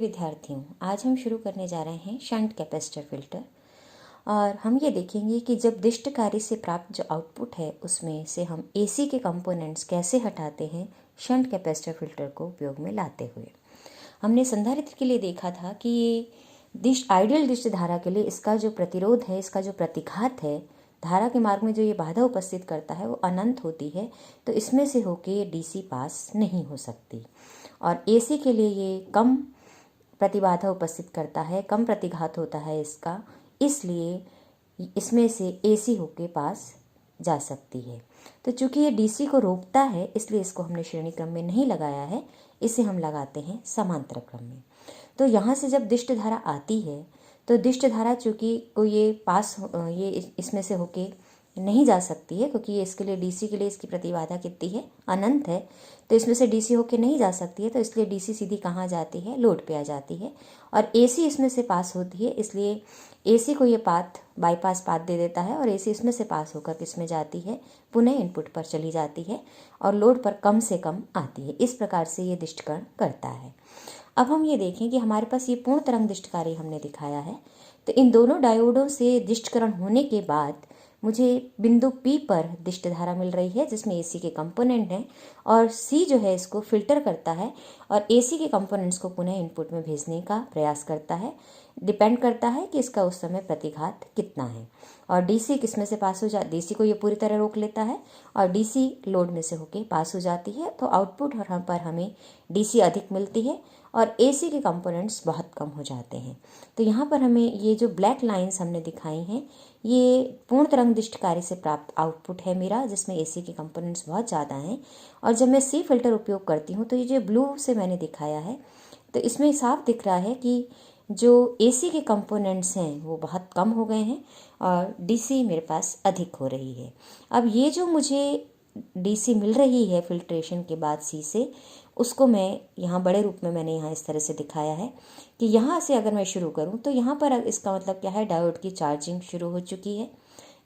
विद्यार्थियों, आज हम शुरू करने जा रहे हैं शंट कैपेसिटर फिल्टर। और हम ये देखेंगे कि जब दिष्ट कार्य से प्राप्त जो आउटपुट है उसमें से हम एसी के कंपोनेंट्स कैसे हटाते हैं शंट कैपेसिटर फिल्टर को उपयोग में लाते हुए। हमने संधारित्र के लिए देखा था कि ये आइडियल दिष्ट धारा के लिए इसका जो प्रतिरोध है, इसका जो प्रतिघात है, धारा के मार्ग में जो ये बाधा उपस्थित करता है वो अनंत होती है, तो इसमें से होके डीसी पास नहीं हो सकती। और एसी के लिए ये कम प्रतिबाधा उपस्थित करता है, कम प्रतिघात होता है इसका, इसलिए इसमें से एसी होके पास जा सकती है। तो चूंकि ये डीसी को रोकता है इसलिए इसको हमने श्रेणी क्रम में नहीं लगाया है, इसे हम लगाते हैं समांतर क्रम में। तो यहाँ से जब दिष्ट धारा आती है तो दिष्ट धारा चूंकि को ये इसमें से होके नहीं जा सकती है, क्योंकि ये इसके लिए डीसी के लिए इसकी प्रतिबाधा कितनी है, अनंत है, तो इसमें से डीसी होके नहीं जा सकती है। तो इसलिए डीसी सीधी कहाँ जाती है, लोड पे आ जाती है। और एसी इसमें से पास होती है, इसलिए एसी को ये बाईपास पाथ दे देता है और एसी इसमें से पास होकर किसमें जाती है, पुनः इनपुट पर चली जाती है और लोड पर कम से कम आती है। इस प्रकार से ये दिष्टकरण करता है। अब हम ये देखें कि हमारे पास ये पूर्ण तरंग दिष्टकारी हमने दिखाया है। तो इन दोनों डायोडों से दिष्टकरण होने के बाद मुझे बिंदु P पर दिष्ट धारा मिल रही है जिसमें एसी के कंपोनेंट हैं, और C जो है इसको फिल्टर करता है और एसी के कंपोनेंट्स को पुनः इनपुट में भेजने का प्रयास करता है। डिपेंड करता है कि इसका उस समय प्रतिघात कितना है। और डीसी किस में से पास हो जा डीसी को ये पूरी तरह रोक लेता है और डीसी लोड में से होके पास हो जाती है। तो आउटपुट पर हमें डीसी अधिक मिलती है और एसी के कंपोनेंट्स बहुत कम हो जाते हैं। तो यहाँ पर हमें ये जो ब्लैक लाइंस हमने दिखाई हैं, ये पूर्ण तरंग दिष्ट कार्य से प्राप्त आउटपुट है मेरा, जिसमें एसी के कंपोनेंट्स बहुत ज़्यादा हैं। और जब मैं सी फिल्टर उपयोग करती हूँ तो ये जो ब्लू से मैंने दिखाया है, तो इसमें साफ दिख रहा है कि जो एसी के कंपोनेंट्स हैं वो बहुत कम हो गए हैं और डीसी मेरे पास अधिक हो रही है। अब ये जो मुझे डीसी मिल रही है फिल्ट्रेशन के बाद सी से, उसको मैं यहाँ बड़े रूप में मैंने यहाँ इस तरह से दिखाया है कि यहाँ से अगर मैं शुरू करूँ तो यहाँ पर इसका मतलब क्या है, डायोड की चार्जिंग शुरू हो चुकी है।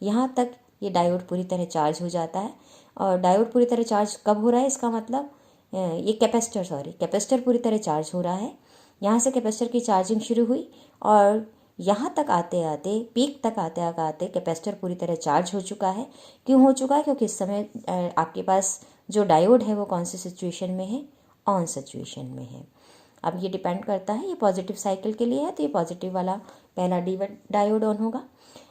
यहाँ तक ये डायोड पूरी तरह चार्ज हो जाता है। और डायोड पूरी तरह चार्ज कब हो रहा है, इसका मतलब ये कैपेसिटर पूरी तरह चार्ज हो रहा है। यहाँ से कैपेसिटर की चार्जिंग शुरू हुई और यहाँ तक आते आते, पीक तक आते आते कैपेसिटर पूरी तरह चार्ज हो चुका है। क्यों हो चुका है, क्योंकि इस समय आपके पास जो डायोड है वो कौन सी सिचुएशन में है, ऑन सिचुएशन में है। अब ये डिपेंड करता है, ये पॉजिटिव साइकिल के लिए है तो ये पॉजिटिव वाला पहला डायोड ऑन होगा।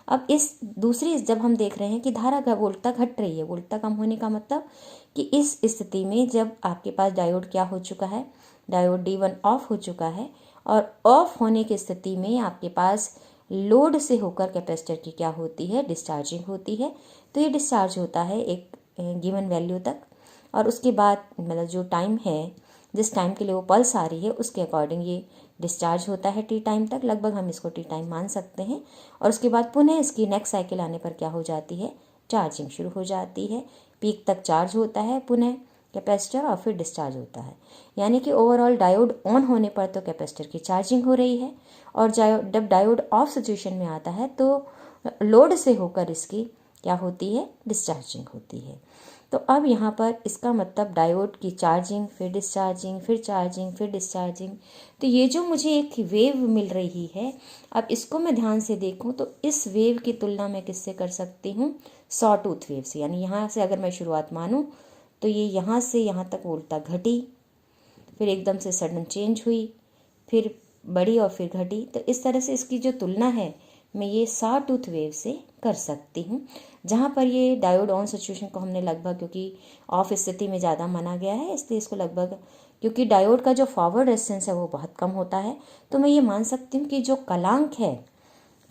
अब जब हम देख रहे हैं कि धारा का वोल्टता घट रही है, वोल्टता कम होने का मतलब कि इस स्थिति में जब आपके पास डायोड क्या हो चुका है, डायोड D1 ऑफ हो चुका है और ऑफ होने की स्थिति में आपके पास लोड से होकर कैपेसिटर की क्या होती है, डिस्चार्जिंग होती है। तो ये डिस्चार्ज होता है एक गिवन वैल्यू तक और उसके बाद मतलब जो टाइम है, जिस टाइम के लिए वो पल्स आ रही है उसके अकॉर्डिंग ये डिस्चार्ज होता है टी टाइम तक, लगभग हम इसको टी टाइम मान सकते हैं। और उसके बाद पुनः इसकी नेक्स्ट साइकिल आने पर क्या हो जाती है, चार्जिंग शुरू हो जाती है। पीक तक चार्ज होता है पुनः कैपेसिटर और फिर डिस्चार्ज होता है। यानी कि ओवरऑल डायोड ऑन होने पर तो कैपेसिटर की चार्जिंग हो रही है और जब डायोड ऑफ सिचुएशन में आता है तो लोड से होकर इसकी क्या होती है, डिस्चार्जिंग होती है। तो अब यहाँ पर इसका मतलब डायोड की चार्जिंग, फिर डिस्चार्जिंग, फिर चार्जिंग, फिर डिस्चार्जिंग। तो ये जो मुझे एक वेव मिल रही है, अब इसको मैं ध्यान से देखूँ तो इस वेव की तुलना मैं किससे कर सकती हूँ, सॉ टूथ वेव से। यानी यहाँ से अगर मैं शुरुआत मानूँ तो ये यहाँ से यहाँ तक वोल्टता घटी, फिर एकदम से सडन चेंज हुई, फिर बढ़ी और फिर घटी। तो इस तरह से इसकी जो तुलना है मैं ये सॉ टूथ वेव से कर सकती हूँ, जहाँ पर ये डायोड ऑन सिचुएशन को हमने लगभग, क्योंकि ऑफ स्थिति में ज़्यादा माना गया है इसलिए इसको लगभग, क्योंकि डायोड का जो फॉरवर्ड रेजिस्टेंस है वो बहुत कम होता है, तो मैं ये मान सकती हूँ कि जो कलांक है,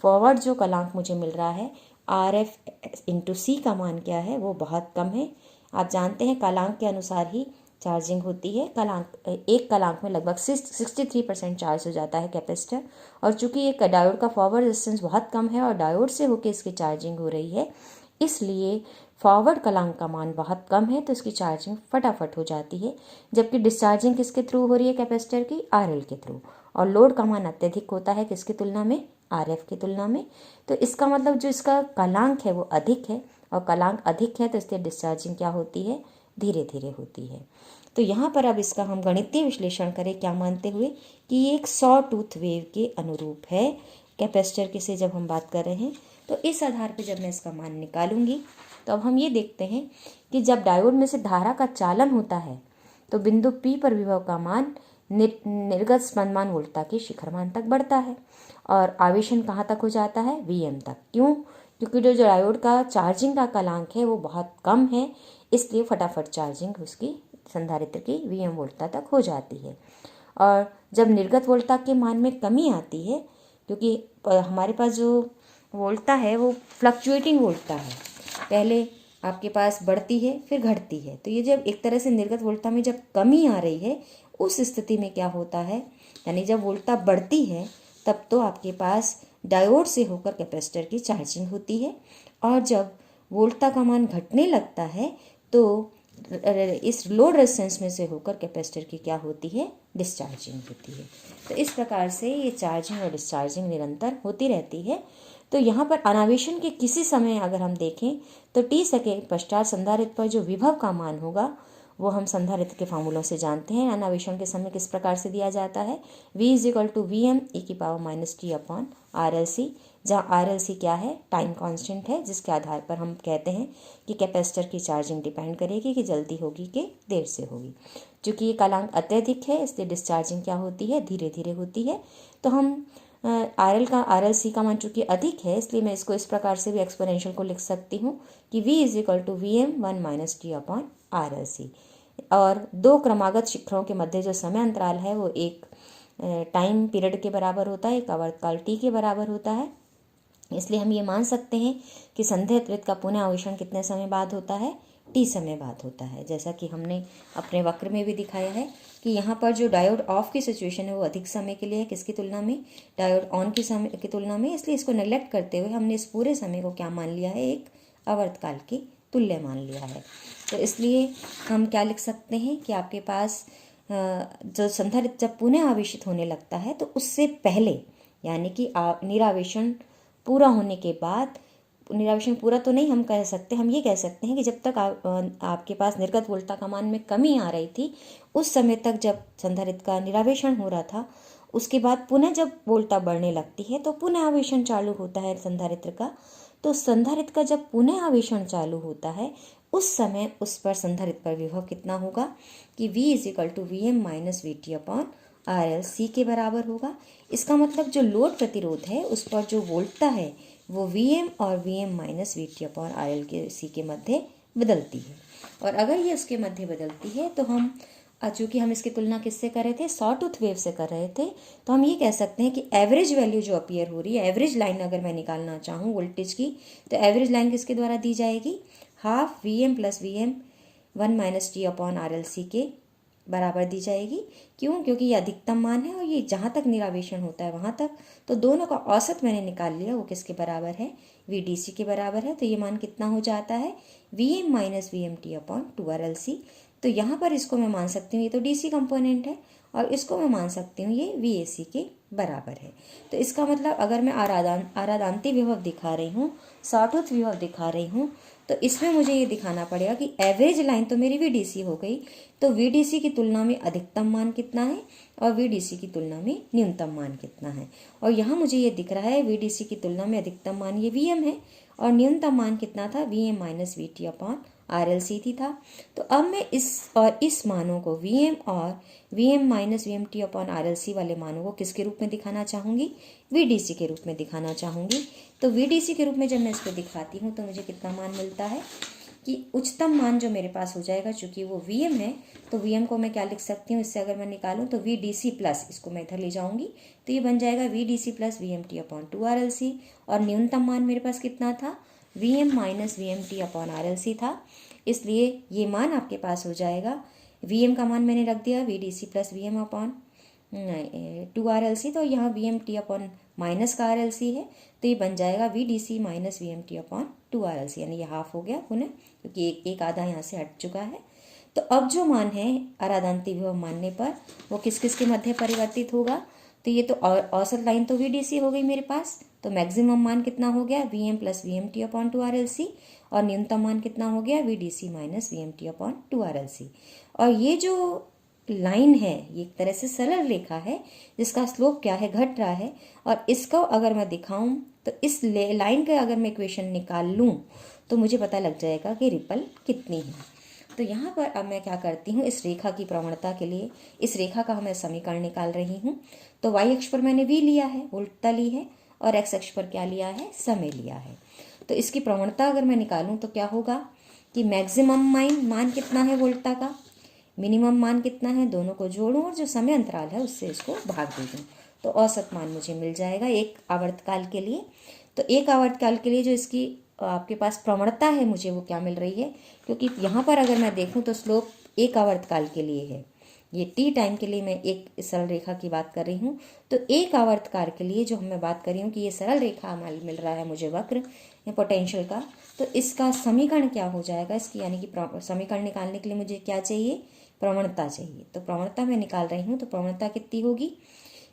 फॉरवर्ड जो कलांक मुझे मिल रहा है RF/C का मान क्या है, वो बहुत कम है। आप जानते हैं कलांक के अनुसार ही चार्जिंग होती है। एक कलांक में लगभग 63% चार्ज हो जाता है कैपेसिटर। और चूंकि ये डायोड का फॉरवर्ड रेजिस्टेंस बहुत कम है और डायोड से होकर इसकी चार्जिंग हो रही है, इसलिए फॉरवर्ड कलांक का मान बहुत कम है तो इसकी चार्जिंग फटाफट हो जाती है। जबकि डिस्चार्जिंग किसके थ्रू हो रही है, कैपेसिटर की RL के थ्रू। और लोड का मान अत्यधिक होता है किसकी तुलना में, RF की तुलना में। तो इसका मतलब जो इसका कलांक है वो अधिक है और कलांक अधिक है तो इसलिए डिस्चार्जिंग क्या होती है, धीरे धीरे होती है। तो यहाँ पर अब इसका हम गणितीय विश्लेषण करें क्या मानते हुए कि ये एक सॉ टूथ वेव के अनुरूप है कैपेसिटर के से जब हम बात कर रहे हैं। तो इस आधार पर जब मैं इसका मान निकालूंगी तो अब हम ये देखते हैं कि जब डायोड में से धारा का चालन होता है तो बिंदु P पर विभव का मान निर्गत स्पंदमान वोल्टता के शिखर मान तक बढ़ता है और आवेशन कहाँ तक हो जाता है, Vm तक। क्यों? क्योंकि जो डायोड का चार्जिंग का कालांक है वो बहुत कम है, इसलिए फटाफट चार्जिंग उसकी संधारित्र की Vm वोल्टता तक हो जाती है। और जब निर्गत वोल्टता के मान में कमी आती है, क्योंकि हमारे पास जो वोल्टता है वो फ्लक्चुएटिंग वोल्टता है, पहले आपके पास बढ़ती है फिर घटती है, तो ये जब एक तरह से निर्गत वोल्टता में जब कमी आ रही है उस स्थिति में क्या होता है, यानी जब वोल्टता बढ़ती है तब तो आपके पास डायोड से होकर कैपेसिटर की चार्जिंग होती है, और जब वोल्टता का मान घटने लगता है तो इस लोड रेजिस्टेंस में से होकर कैपेसिटर की क्या होती है, डिस्चार्जिंग होती है। तो इस प्रकार से ये चार्जिंग और डिस्चार्जिंग निरंतर होती रहती है। तो यहाँ पर अनावेशन के किसी समय अगर हम देखें तो t सेकेंड पश्चात संधारित्र पर जो विभव का मान होगा वो हम संधारित्र के फार्मूलों से जानते हैं। अनावेशन के समय किस प्रकार से दिया जाता है, v = Vm e⁻t/RLC, जहाँ RLC क्या है, टाइम कांस्टेंट है, जिसके आधार पर हम कहते हैं कि कैपेसिटर की चार्जिंग डिपेंड करेगी कि जल्दी होगी कि देर से होगी। चूँकि ये कालांक अत्यधिक है इसलिए डिस्चार्जिंग क्या होती है, धीरे धीरे होती है। तो हम RLC का मान चूँकि अधिक है इसलिए मैं इसको इस प्रकार से भी एक्सपोनेंशियल को लिख सकती हूँ कि v = Vm 1 - t/RLC। और दो क्रमागत शिखरों के मध्य जो समय अंतराल है वो एक टाइम पीरियड के बराबर होता है, एक आवर्तकाल t के बराबर होता है, इसलिए हम ये मान सकते हैं कि संधारित्र का पुनः आवेशन कितने समय बाद होता है, t समय बाद होता है। जैसा कि हमने अपने वक्र में भी दिखाया है कि यहाँ पर जो डायोड ऑफ की सिचुएशन है वो अधिक समय के लिए है, किसकी तुलना में, डायोड ऑन की समय की तुलना में, इसलिए इसको नेग्लेक्ट करते हुए हमने इस पूरे समय को क्या मान लिया है, एक आवर्तकाल की तुल्य मान लिया है। तो इसलिए हम क्या लिख सकते हैं कि आपके पास जो संधारित्र जब पुनः आवेशित होने लगता है तो उससे पहले, यानी कि निरावेशन पूरा होने के बाद, निरावेशन पूरा तो नहीं हम कह सकते, हम ये कह सकते हैं कि जब तक आपके पास निर्गत वोल्टता का मान में कमी आ रही थी उस समय तक जब संधारित्र का निरावेशन हो रहा था, उसके बाद पुनः जब वोल्टता बढ़ने लगती है तो पुनः आवेशन चालू होता है संधारित्र का। तो संधारित्र का जब पुनः आवेशन चालू होता है उस समय उस पर संधारित्र पर विभव कितना होगा कि v = Vm - VT/RLC के बराबर होगा। इसका मतलब जो लोड प्रतिरोध है उस पर जो वोल्टता है वो Vm और Vm - VT/RLC के मध्य बदलती है, और अगर ये उसके मध्य बदलती है तो हम, चूँकि हम इसकी तुलना किससे कर रहे थे, सॉ टूथ वेव से कर रहे थे, तो हम ये कह सकते हैं कि एवरेज वैल्यू जो अपीयर हो रही है, एवरेज लाइन अगर मैं निकालना चाहूँ वोल्टेज की, तो एवरेज लाइन किसके द्वारा दी जाएगी, हाफ Vm + Vm 1 - t/RLC के बराबर दी जाएगी। क्यों? क्योंकि ये अधिकतम मान है और ये जहाँ तक निरावेशन होता है वहाँ तक, तो दोनों का औसत मैंने निकाल लिया, वो किसके बराबर है, VDC के बराबर है। तो ये मान कितना हो जाता है, Vm - VmT/2RLC। तो यहाँ पर इसको मैं मान सकती हूँ ये तो DC कंपोनेंट है, और इसको मैं मान सकती हूँ ये VAC के बराबर है। तो इसका मतलब अगर मैं आरादांती विभव दिखा रही हूँ, सॉटूथ विभव दिखा रही हूँ, तो इसमें मुझे ये दिखाना पड़ेगा कि एवरेज लाइन तो मेरी VDC हो गई, तो VDC की तुलना में अधिकतम मान कितना है और VDC की तुलना में न्यूनतम मान कितना है। और यहाँ मुझे ये दिख रहा है VDC की तुलना में अधिकतम मान ये Vm है और न्यूनतम मान कितना था, Vm - VT/RLC था। तो अब मैं इस मानों को Vm और Vm - VmT/RLC वाले मानों को किसके रूप में दिखाना चाहूँगी, VDC के रूप में दिखाना चाहूँगी। तो VDC के रूप में जब मैं इसको दिखाती हूँ तो मुझे कितना मान मिलता है कि उच्चतम मान जो मेरे पास हो जाएगा, चूँकि वो Vm है तो Vm को मैं क्या लिख सकती हूँ, इससे अगर मैं निकालूँ तो VDC प्लस, इसको मैं इधर ले जाऊँगी तो ये बन जाएगा VDC + VmT/2RLC, और न्यूनतम मान मेरे पास कितना था, Vm - VmT/RLC था, इसलिए ये मान आपके पास हो जाएगा, Vm का मान मैंने रख दिया VDC + Vm/2RLC, तो यहाँ VmT/ का RLC है तो ये बन जाएगा VDC - VmT/2RLC, यानी ये हाफ हो गया पुनः, क्योंकि एक आधा यहाँ से हट चुका है। तो अब जो मान है आरादांती विभव मानने पर वो किस किस के मध्य परिवर्तित होगा, तो ये तो औसत लाइन तो VDC हो गई मेरे पास, तो मैक्सिमम मान कितना हो गया, Vm + VmT/2RLC, और न्यूनतम मान कितना हो गया V D C minus V M T upon 2 RLC। और ये जो लाइन है ये एक तरह से सरल रेखा है जिसका स्लोप क्या है, घट रहा है। और इसको अगर मैं दिखाऊं तो इस लाइन का अगर मैं इक्वेशन निकाल लूं तो मुझे पता लग जाएगा कि रिपल कितनी है। तो यहाँ पर अब मैं क्या करती हूँ, इस रेखा की प्रवणता के लिए इस रेखा का मैं समीकरण निकाल रही हूँ। तो y अक्ष पर मैंने v लिया है, वोल्टता ली है, और x अक्ष पर क्या लिया है, समय लिया है। तो इसकी प्रवणता अगर मैं निकालूं तो क्या होगा कि मैक्सिमम मान कितना है वोल्टता का, मिनिमम मान कितना है, दोनों को जोड़ूं और जो समय अंतराल है उससे इसको भाग दे दूं तो औसत मान मुझे मिल जाएगा एक आवर्तकाल के लिए। तो एक आवर्तकाल के लिए जो इसकी आपके पास प्रवणता है मुझे वो क्या मिल रही है, क्योंकि यहाँ पर अगर मैं देखूँ तो स्लोप एक आवर्तकाल के लिए है, ये टी टाइम के लिए मैं एक सरल रेखा की बात कर रही हूँ। तो एक आवर्तकाल के लिए जो मैं बात कर रही हूँ कि ये सरल रेखा मिल रहा है मुझे वक्र या पोटेंशियल का, तो इसका समीकरण क्या हो जाएगा, इसकी यानी कि समीकरण निकालने के लिए मुझे क्या चाहिए, प्रवणता चाहिए। तो प्रवणता मैं निकाल रही हूँ। तो प्रवणता कितनी होगी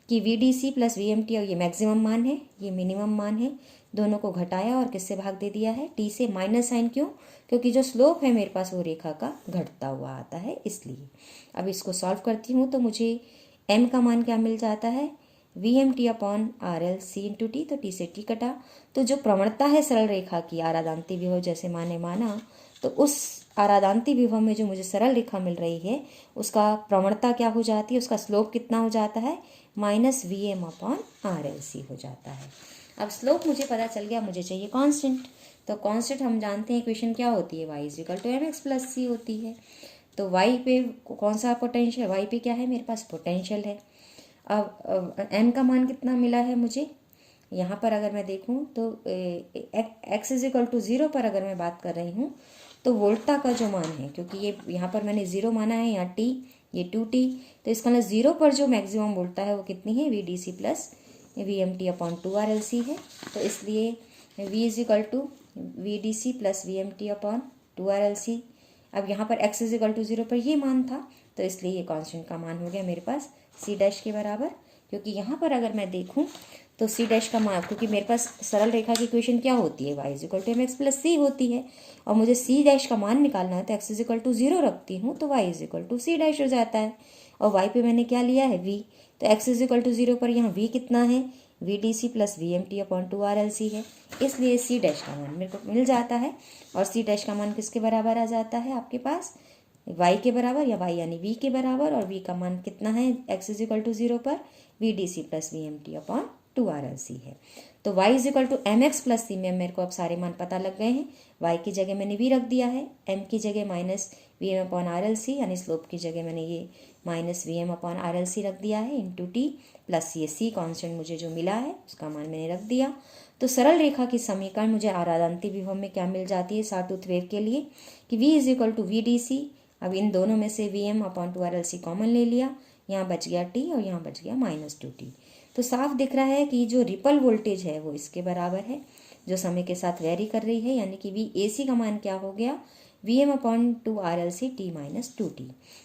कि V D C plus V M T, और ये मैक्सिमम मान है ये मिनिमम मान है, दोनों को घटाया और किससे भाग दे दिया है, टी से। माइनस साइन क्यों, क्योंकि जो स्लोप है मेरे पास वो रेखा का घटता हुआ आता है इसलिए। अब इसको सॉल्व करती हूँ तो मुझे m का मान क्या मिल जाता है, V M T upon R L C into T. तो टी से टी कटा, तो जो प्रवणता है सरल रेखा की आरादांती विभव जैसे माना, तो उस आरादांती विभव में जो मुझे सरल रेखा मिल रही है उसका प्रवणता क्या हो जाती है, उसका स्लोप कितना हो जाता है, minus V M upon R L C हो जाता है। अब स्लोप मुझे पता चल गया, मुझे चाहिए कांस्टेंट। तो कांस्टेंट हम जानते हैं इक्वेशन क्या होती है, y equal to M X plus C होती है। तो y पे कौन सा पोटेंशियल, y पे क्या है मेरे पास पोटेंशियल है। अब m का मान कितना मिला है मुझे, यहाँ पर अगर मैं देखूँ तो x इज इक्वल टू 0 पर अगर मैं बात कर रही हूँ तो वोल्टा का जो मान है, क्योंकि ये यहाँ पर मैंने 0 माना है, यहाँ t ये 2t, तो इसका मतलब 0 पर जो मैक्सिमम वोल्टा है वो कितनी है, V D C plus V M T upon 2 RLC है। तो इसलिए v is equal to V D C plus V M T upon 2 RLC। अब यहाँ पर x इज इक्वल टू 0 पर ये मान था, तो इसलिए ये कांस्टेंट का मान हो गया मेरे पास c डैश के बराबर। क्योंकि यहाँ पर अगर मैं देखूँ तो c डैश का मान, क्योंकि मेरे पास सरल रेखा की इक्वेशन क्या होती है, y is equal to M X plus C होती है, और मुझे c डैश का मान निकालना है तो x इज इक्वल टू 0 रखती हूँ तो y is equal to C dash हो जाता है। और y पे मैंने क्या लिया है, v, तो x इज इक्वल टू 0 पर यहाँ v कितना है, V D C plus V M T upon 2 RLC है, इसलिए सी डैश का मान मेरे को मिल जाता है। और सी डैश का मान किसके बराबर आ जाता है आपके पास, y के बराबर, या y यानी v के बराबर, और v का मान कितना है x इज इक्वल टू 0 पर V D C plus V M T upon 2 RLC है। तो y is equal to M X plus C में मेरे को अब सारे मान पता लग गए हैं। y की जगह मैंने v रख दिया है, m की जगह minus V M upon RLC, यानी स्लोप की जगह मैंने ये minus V M upon RLC रख दिया है, इंटू टी प्लस ये सी कॉन्स्टेंट मुझे जो मिला है उसका मान मैंने रख दिया। तो सरल रेखा की समीकरण मुझे आरादांती विभव में क्या मिल जाती है साटूथ वेव के लिए, कि v is equal to V D C. अब इन दोनों में से V M upon 2 RLC common ले लिया, यहाँ बच गया t और यहाँ बच गया माइनस 2t। तो साफ दिख रहा है कि जो रिपल वोल्टेज है वो इसके बराबर है जो समय के साथ वेरी कर रही है, यानी कि वी ए सी का मान क्या हो गया, V M upon 2 RLC T minus 2t।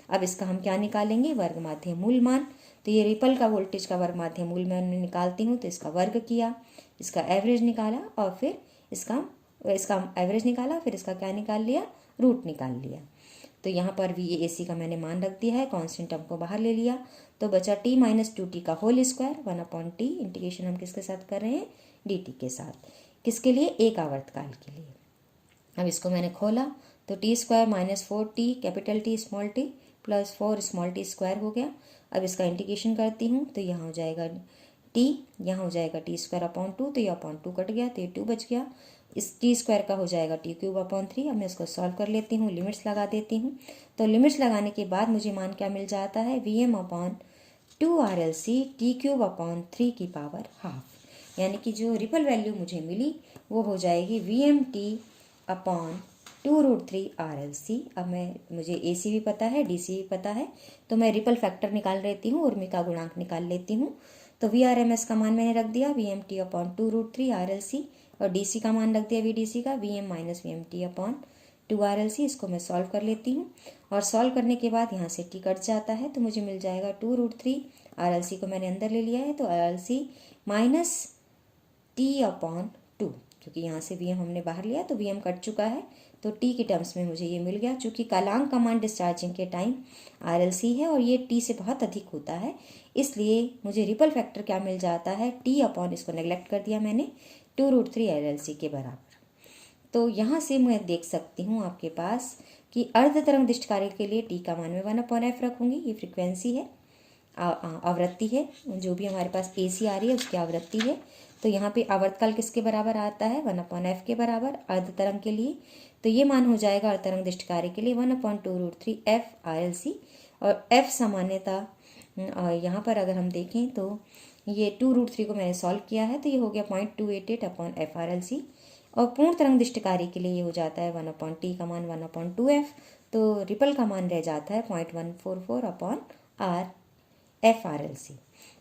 अब इसका हम क्या निकालेंगे, वर्ग माध्य मूल मान। तो ये रिपल का वोल्टेज का वर्ग माध्य मूल मैं निकालती हूँ, तो इसका वर्ग किया, इसका एवरेज निकाला, और फिर इसका एवरेज निकाला, फिर इसका क्या निकाल लिया, रूट निकाल लिया। तो यहाँ पर वी ए सी का मैंने मान रख दिया है, कांस्टेंट टर्म को बाहर ले लिया, तो बचा t माइनस 2t का whole square 1 upon T. Integration हम किसके साथ कर रहे हैं, dt के साथ, किसके लिए, एक आवर्तकाल के लिए। अब इसको मैंने खोला तो T square minus 4t capital T small t plus 4 small t square हो गया। अब इसका इंटीग्रेशन करती हूँ तो यहाँ हो जाएगा t, यहाँ हो जाएगा टी स्क्वायर अपॉन 2, तो ये अपॉन 2 कट गया तो ये 2 बच गया। इस टी स्क्वायर का हो जाएगा टी क्यूब अपॉन 3। अब मैं इसको सॉल्व कर लेती हूँ, लिमिट्स लगा देती हूँ। तो लिमिट्स लगाने के बाद मुझे मान क्या मिल जाता है, V M upon 2 RLC T cube upon 3 की पावर हाफ, यानी कि जो रिपल वैल्यू मुझे मिली वो हो जाएगी V M T upon 2√3 RLC। अब मुझे ए सी भी पता है, डी सी भी पता है, तो मैं रिपल फैक्टर निकाल लेती हूँ, उर्मी का गुणांक निकाल लेती हूँ। तो वी आर एम एस का मान मैंने रख दिया V M T upon 2√3 RLC, और डी सी का मान रख दिया वी डी सी का V M minus V M T upon 2 RLC। इसको मैं सॉल्व कर लेती हूँ, और सॉल्व करने के बाद यहाँ से टी कट जाता है तो मुझे मिल जाएगा 2√3 RLC को मैंने अंदर ले लिया है, तो RLC माइनस टी अपॉन 2, क्योंकि यहाँ से वी एम हमने बाहर लिया तो वी एम कट चुका है, तो टी के टर्म्स में मुझे ये मिल गया। चूँकि कालांक कमांड डिस्चार्जिंग के टाइम RLC है और ये टी से बहुत अधिक होता है, इसलिए मुझे रिपल फैक्टर क्या मिल जाता है, टी अपॉन, इसको नेग्लेक्ट कर दिया मैंने, 2√3 LLC के बराबर। तो यहाँ से मैं देख सकती हूँ आपके पास कि अर्ध तरंग दिष्ट कार्य के लिए टी का मान मैं 1/f रखूँगी। ये फ्रिक्वेंसी है, आवृत्ति है, जो भी हमारे पास AC आ रही है उसकी आवृत्ति है। तो यहाँ पे आवर्तकाल किसके बराबर आता है, 1/f के बराबर अर्ध तरंग के लिए। तो ये मान हो जाएगा अर्ध तरंग दिष्ट कार्य के लिए 1/2√3 f RLC। और f सामान्यता यहाँ पर अगर हम देखें तो ये 2√3 को मैंने सॉल्व किया है, तो ये हो गया 0.288/f RLC। और पूर्ण तरंग दिष्ट कार्य के लिए ये हो जाता है 1/t का मान 1/2f, तो रिपल का मान रह जाता है 0.144/f RLC।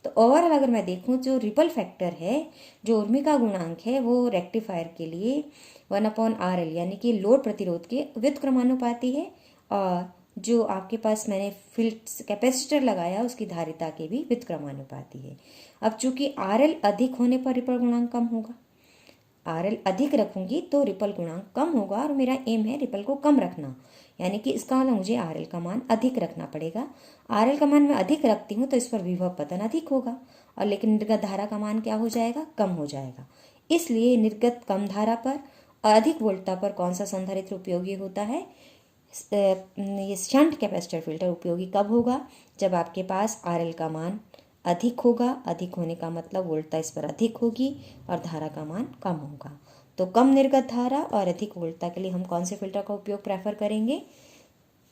तो ओवरऑल अगर मैं देखूं, जो रिपल फैक्टर है, जो उर्मिका गुणांक है, वो रेक्टिफायर के लिए 1/RL यानी कि लोड प्रतिरोध के व्युत्क्रमानुपाती है, और जो आपके पास मैंने फील्ड कैपेसिटर लगाया उसकी धारिता के भी व्युत्क्रमानुपाती है। अब चूंकि RL अधिक होने पर रिपल गुणांक कम होगा, RL अधिक रखूंगी तो रिपल गुणांक कम होगा, और मेरा एम है रिपल को कम रखना, यानी कि इसका मतलब मुझे RL का मान अधिक रखना पड़ेगा। RL का मान मैं अधिक रखती हूँ तो इस पर विभव पतन अधिक होगा, और लेकिन निर्गत धारा का मान क्या हो जाएगा, कम हो जाएगा। इसलिए निर्गत कम धारा पर और अधिक वोल्टता पर कौन सा संधारित्र उपयोगी होता है, ये शंट कैपेसिटर फिल्टर उपयोगी कब होगा, जब आपके पास RL का मान अधिक होगा। अधिक होने का मतलब वोल्टता इस पर अधिक होगी और धारा का मान कम होगा। तो कम निर्गत धारा और अधिक वोल्टता के लिए हम कौन से फिल्टर का उपयोग प्रेफर करेंगे,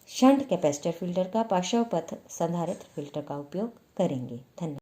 शंट कैपेसिटर फिल्टर का, पार्श्व पथ संधारित्र फिल्टर का उपयोग करेंगे। धन्यवाद।